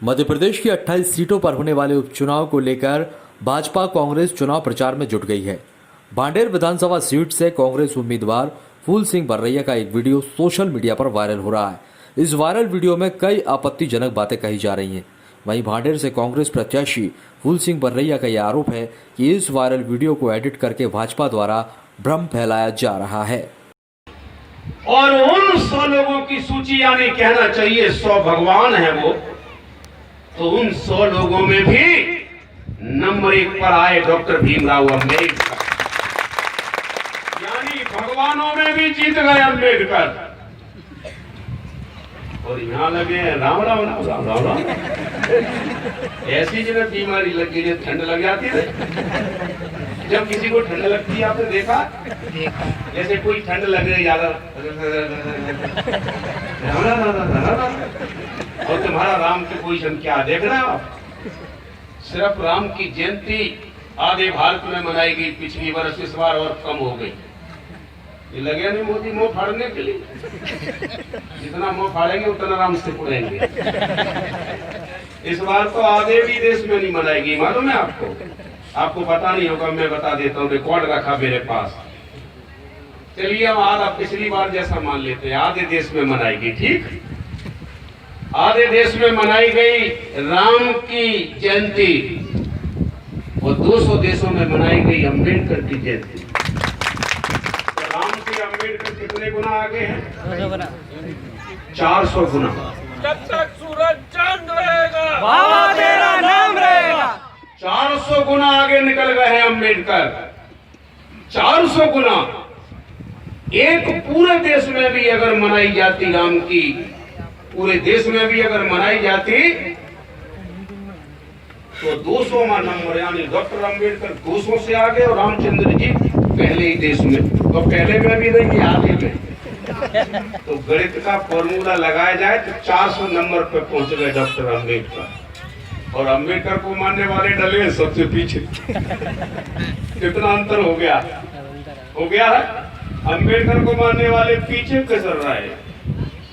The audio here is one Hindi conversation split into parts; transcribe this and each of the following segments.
मध्य प्रदेश की 28 सीटों पर होने वाले उपचुनाव को लेकर भाजपा कांग्रेस चुनाव प्रचार में जुट गई है। भांडेर विधानसभा सीट से कांग्रेस उम्मीदवार फूल सिंह बर्रैया का एक वीडियो सोशल मीडिया पर वायरल हो रहा है। इस वायरल वीडियो में कई आपत्तिजनक बातें कही जा रही हैं। वहीं भांडेर से कांग्रेस प्रत्याशी फूल सिंह बर्रैया का यह आरोप है कि इस वायरल वीडियो को एडिट करके भाजपा द्वारा भ्रम फैलाया जा रहा है। और उन 100 लोगों की सूची, यानी कहना चाहिए 100 भगवान है वो, तो उन 100 लोगों में भी नंबर 1 पर आए डॉक्टर भीमराव अम्बेडकर। यानी भगवानों में भी जीत गए अम्बेडकर। और यहां लगे हैं राम राम राम राम राम राम। ऐसी जिन्हें बीमारी लगी है, ठंड लग जाती है। जब किसी को ठंड लगती है, आपने देखा जैसे कोई ठंड लग रही ज्यादा, और तुम्हारा राम के कोई जन क्या देख रहे हो आप? सिर्फ राम की जयंती आधे भारत में मनाई गई पिछली वर्ष, इस बार और कम हो गई। ये लगे नहीं मोदी मुंह फाड़ने के लिए, जितना मुंह फाड़ेंगे उतना राम से उड़ेंगे। इस बार तो आधे भी देश में नहीं मनाएगी, मालूम है आपको? आपको पता नहीं होगा, मैं बता देता हूँ, रिकॉर्ड रखा मेरे पास। चलिए हम आधा पिछली बार जैसा मान लेते हैं, आधे देश में मनाएगी, ठीक? आधे देश में मनाई गई राम की जयंती और 200 देशों में मनाई गई अम्बेडकर की जयंती। तो राम से अम्बेडकर कितने गुना आगे हैं? 400 गुना। जब तक सूरज चांद रहेगा, बाबा तेरा नाम रहेगा। 400 गुना आगे निकल गए हैं अम्बेडकर। 400 गुना। एक पूरे देश में भी अगर मनाई जाती राम की, पूरे देश में भी अगर मनाई जाती तो 200वां नंबर, यानी डॉक्टर अम्बेडकर 200 से आगे और रामचंद्र जी पहले ही देश में, तो पहले में भी नहीं, आगे में। तो गणित का फॉर्मूला लगाया जाए तो 400 नंबर पे पहुंच गए डॉक्टर अम्बेडकर। और अम्बेडकर को मानने वाले डले हैं सबसे पीछे। कितना अंतर हो गया है? अम्बेडकर को मानने वाले पीछे खसर रहे हैं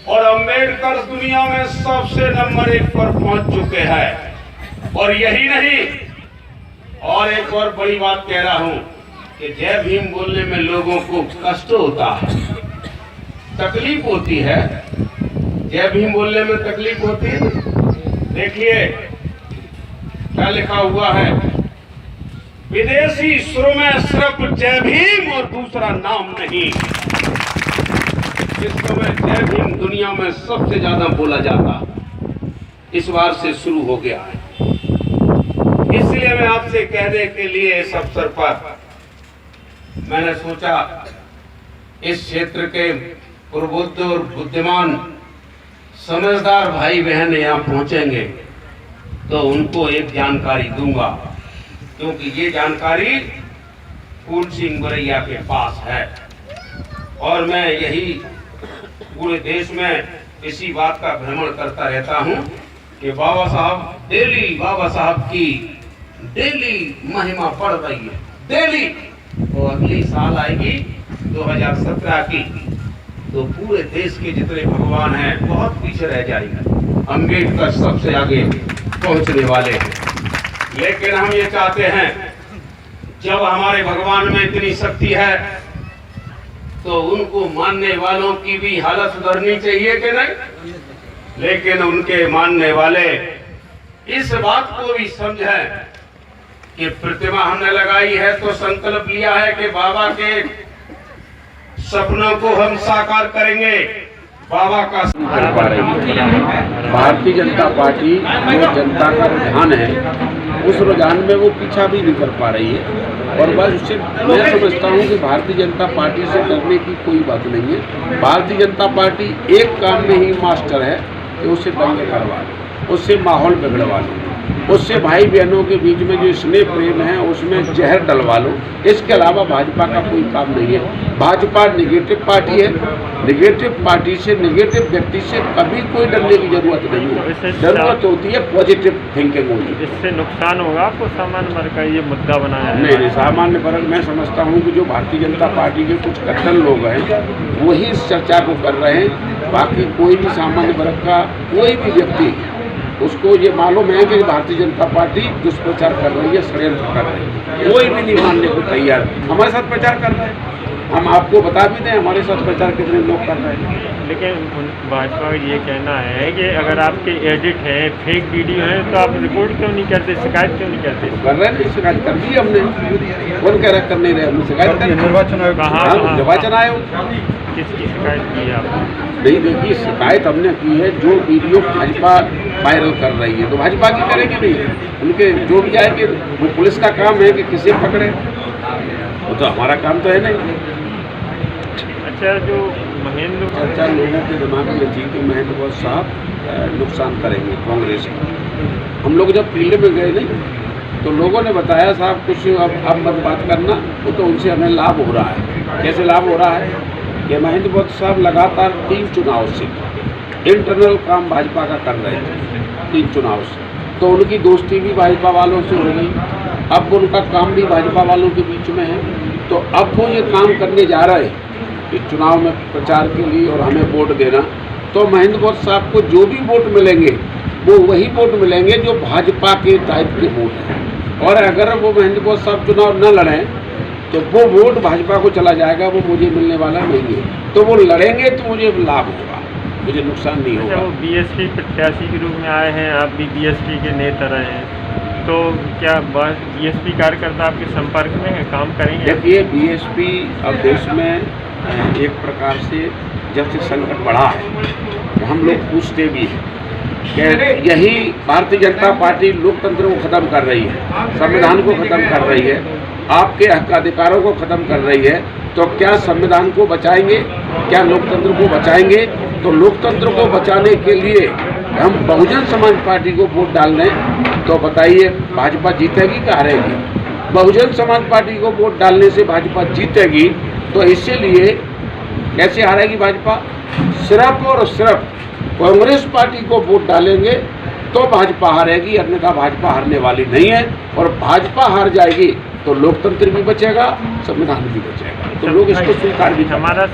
और अम्बेडकर दुनिया में सबसे नंबर 1 पर पहुंच चुके हैं। और यही नहीं, और एक और बड़ी बात कह रहा हूं कि जय भीम बोलने में लोगों को कष्ट होता है, तकलीफ होती है। जय भीम बोलने में तकलीफ होती है। देखिए क्या लिखा हुआ है, विदेशी सुर में सिर्फ जय भीम और दूसरा नाम नहीं। इस समय जय भीम दुनिया में सबसे ज्यादा बोला जाता, इस बार से शुरू हो गया है। इसलिए मैं आपसे कहने के लिए इस अवसर पर मैंने सोचा इस क्षेत्र के प्रबुद्ध और बुद्धिमान समझदार भाई बहन यहाँ पहुंचेंगे तो उनको एक जानकारी दूंगा, क्योंकि ये जानकारी फूल सिंह बर्रैया के पास है। और मैं यही पूरे देश में इसी बात का भ्रमण करता रहता हूं कि बाबा साहब की डेली महिमा बढ़ रही है, डेली। और अगली साल आएगी 2017 की, तो पूरे देश के जितने भगवान हैं बहुत पीछे रह जाएंगे। अम्बेडकर सबसे आगे पहुंचने वाले हैं। लेकिन हम ये चाहते हैं, जब हमारे भगवान में इतनी शक्ति है तो उनको मानने वालों की भी हालत सुधरनी चाहिए कि नहीं? लेकिन उनके मानने वाले इस बात को भी समझें कि प्रतिमा हमने लगाई है तो संकल्प लिया है कि बाबा के सपनों को हम साकार करेंगे। बाबा का कर पा रही है। भारतीय जनता पार्टी जो जनता का रुझान है, उस रुझान में वो पीछा भी नहीं कर पा रही है। और बस उससे मैं समझता हूँ कि भारतीय जनता पार्टी से डरने की कोई बात नहीं है। भारतीय जनता पार्टी एक काम में ही मास्टर है कि उससे दंगे करवा लो, उससे माहौल बिगड़वा लो, उससे भाई बहनों के बीच में जो स्नेह प्रेम है उसमें जहर डलवा लो। इसके अलावा भाजपा का कोई काम नहीं है। भाजपा निगेटिव पार्टी है। निगेटिव पार्टी से, निगेटिव व्यक्ति से कभी कोई डरने की जरूरत नहीं है। जरूरत होती है पॉजिटिव थिंकिंग होती। इससे नुकसान होगा आपको? सामान्य वर्ग का ये मुद्दा बनाया है। नहीं, सामान्य वर्ग, मैं समझता हूँ कि जो भारतीय जनता पार्टी के कुछ कट्टर लोग हैं वही इस चर्चा को कर रहे हैं। बाकी कोई भी सामान्य वर्ग का कोई भी व्यक्ति उसको ये मालूम है कि भारतीय जनता पार्टी दुष्प्रचार कर रही है, षड्यंत्र कर रही है। कोई भी नहीं मानने को तैयार। हमारे साथ प्रचार कर रहे हैं, हम आपको बता भी दें हमारे साथ प्रचार कितने लोग कर रहे हैं। लेकिन भाजपा का ये कहना है कि अगर आपके एडिट हैं, फेक वीडियो हैं, तो आप रिपोर्ट क्यों नहीं करते, शिकायत क्यों नहीं करते? कर रहे हैं, शिकायत कर दी हमने। कौन कह रहा कर नहीं रहे, हमने शिकायत कर दी। निर्वाचन आयोग निर्वाचन आयोग किसकी शिकायत की है आपने? नहीं, देखिए शिकायत हमने की है जो वीडियो भाजपा वायरल कर रही है, तो भाजपा की करेगी नहीं। उनके जो भी आए कि वो पुलिस का काम है कि किसे पकड़े, वो तो हमारा काम तो है नहीं। अच्छा, जो महेंद्र चर्चा लोगों के दिमाग में थी कि महेंद्र साहब नुकसान करेंगे कांग्रेस का। हम लोग जब फील्ड में गए नहीं तो लोगों ने बताया साहब कुछ अब मत बात करना, वो तो उनसे हमें लाभ हो रहा है। कैसे लाभ हो रहा है कि महेंद्र भट्ट साहब लगातार 3 चुनाव से इंटरनल काम भाजपा का कर रहे थे, 3 चुनाव से, तो उनकी दोस्ती भी भाजपा वालों से हो गई। अब उनका काम भी भाजपा वालों के बीच में है, तो अब वो ये काम करने जा रहे हैं कि चुनाव में प्रचार के लिए और हमें वोट देना। तो महेंद्र भट्ट साहब को जो भी वोट मिलेंगे वो वही वोट मिलेंगे जो भाजपा के टाइप के वोट हैं, और अगर वो महेंद्र भट्ट साहब चुनाव न लड़ें तो वो वोट भाजपा को चला जाएगा, वो मुझे मिलने वाला नहीं है। तो वो लड़ेंगे तो मुझे लाभ होगा, मुझे नुकसान नहीं होगा। अच्छा, वो बीएसपी प्रत्याशी के रूप में आए हैं, आप भी बीएसपी के नेता रहे हैं, तो क्या बीएसपी कार्यकर्ता आपके संपर्क में है, काम करेंगे? देखिए, बीएसपी अब देश में एक प्रकार से जब से संकट बढ़ा है हम लोग पूछते भी हैं कि यही भारतीय जनता पार्टी लोकतंत्र को ख़त्म कर रही है, संविधान को ख़त्म कर रही है, आपके हक अधिकारों को ख़त्म कर रही है, तो क्या संविधान को बचाएंगे, क्या लोकतंत्र को बचाएंगे? तो लोकतंत्र को बचाने के लिए हम बहुजन समाज पार्टी को वोट डाल दें तो बताइए भाजपा जीतेगी कि हारेगी? बहुजन समाज पार्टी को वोट डालने से भाजपा जीतेगी, तो इसीलिए कैसे हारेगी भाजपा? सिर्फ और सिर्फ कांग्रेस पार्टी को वोट डालेंगे तो भाजपा हारेगी, अन्यथा भाजपा हारने वाली नहीं है। और भाजपा हार जाएगी तो लोकतंत्र भी बचेगा, संविधान भी बचेगा, तो लोग इसको स्वीकार भी करेंगे। हमारा